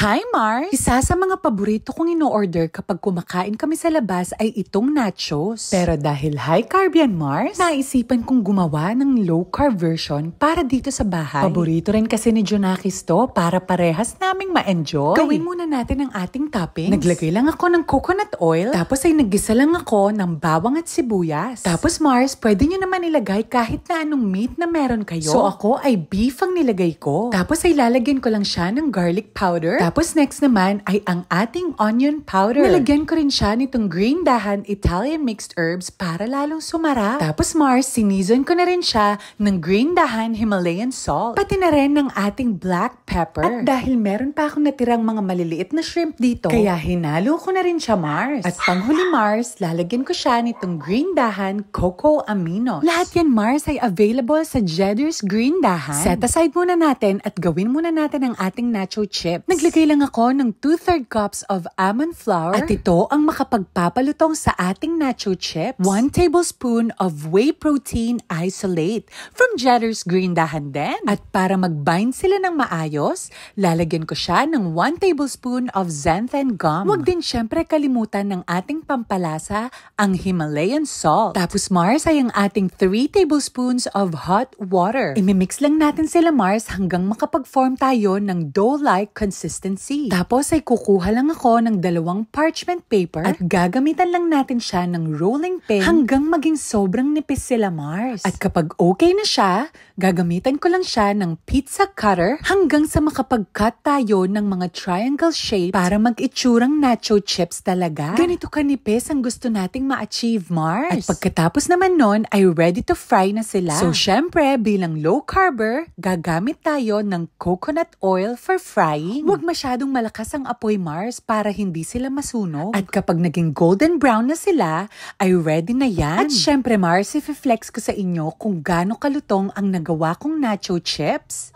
Hi Mars! Isa sa mga paborito kong ino-order kapag kumakain kami sa labas ay itong nachos. Pero dahil high carb yan Mars, naisipan kong gumawa ng low carb version para dito sa bahay. Paborito rin kasi ni Junakis to para parehas naming ma-enjoy. Gawin muna natin ang ating toppings. Naglagay lang ako ng coconut oil, tapos ay naggisa lang ako ng bawang at sibuyas. Tapos Mars, pwede nyo naman ilagay kahit na anong meat na meron kayo. So ako ay beef ang nilagay ko. Tapos ay lalagyan ko lang siya ng garlic powder. Tapos next naman ay ang ating onion powder. Nalagyan ko rin siya nitong green dahan Italian mixed herbs para lalong sumarap. Tapos Mars, sinizon ko na rin siya ng green dahan Himalayan salt. Pati na rin ng ating black pepper. At dahil meron pa akong natirang mga maliliit na shrimp dito, kaya hinalo ko na rin siya Mars. At panghuli Mars, lalagyan ko siya nitong green dahan cocoa aminos. Lahat yan Mars ay available sa Jedder's Green Dahan. Set aside muna natin at gawin muna natin ang ating nacho chips. Naglagay lang ako ng 2/3 cups of almond flour. At ito ang makapagpapalutong sa ating nacho chips. 1 tablespoon of whey protein isolate from Jedder's Green Dahan din. At para mag-bind sila ng maayos, lalagyan ko siya ng 1 tablespoon of xanthan gum. Huwag din syempre kalimutan ng ating pampalasa, ang Himalayan salt. Tapos Mars ay ang ating 3 tablespoons of hot water. Imimix lang natin sila Mars hanggang makapag-form tayo ng dough-like consistency. Tapos ay kukuha lang ako ng 2 parchment paper at gagamitan lang natin siya ng rolling pin hanggang maging sobrang nipis sila Mars. At kapag okay na siya, gagamitan ko lang siya ng pizza cutter hanggang sa makapag-cut tayo ng mga triangle shape para mag-itsurang nacho chips talaga. Ganito kanipis ang gusto nating ma-achieve Mars. At pagkatapos naman nun ay ready to fry na sila. So syempre bilang low carber, gagamit tayo ng coconut oil for frying. Huwag masyadong malakas ang apoy Mars para hindi sila masunog. At kapag naging golden brown na sila, ay ready na yan. At syempre Mars, i-flex ko sa inyo kung gaano kalutong ang nagawa kong nacho chips.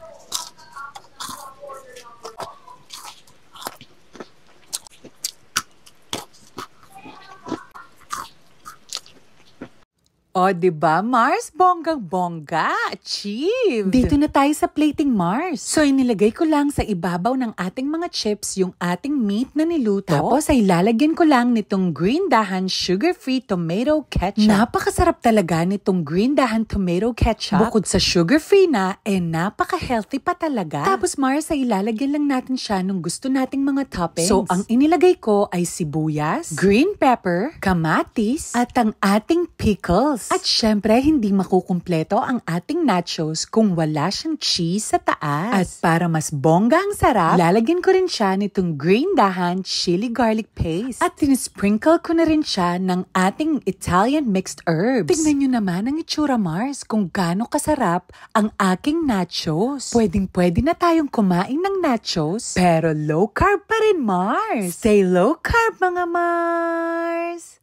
O, diba, Mars? Bonggang-bongga. Achieved! Dito na tayo sa plating, Mars. So, inilagay ko lang sa ibabaw ng ating mga chips yung ating meat na niluto. Tapos, ay lalagyan ko lang nitong green dahan sugar-free tomato ketchup. Napakasarap talaga nitong green dahan tomato ketchup. Bukod sa sugar-free na, napaka-healthy pa talaga. Tapos, Mars, ay ilalagyan lang natin siya nung gusto nating mga toppings. So, ang inilagay ko ay sibuyas, green pepper, kamatis, at ang ating pickles. At syempre, hindi makukumpleto ang ating nachos kung wala siyang cheese sa taas. At para mas bongga ang sarap, lalagyan ko rin siya nitong green dahan chili garlic paste. At tinisprinkle ko na rin siya ng ating Italian mixed herbs. Tignan nyo naman ang itsura Mars kung gaano kasarap ang aking nachos. Pwedeng-pwede na tayong kumain ng nachos, pero low carb pa rin Mars. Stay low carb mga Mars!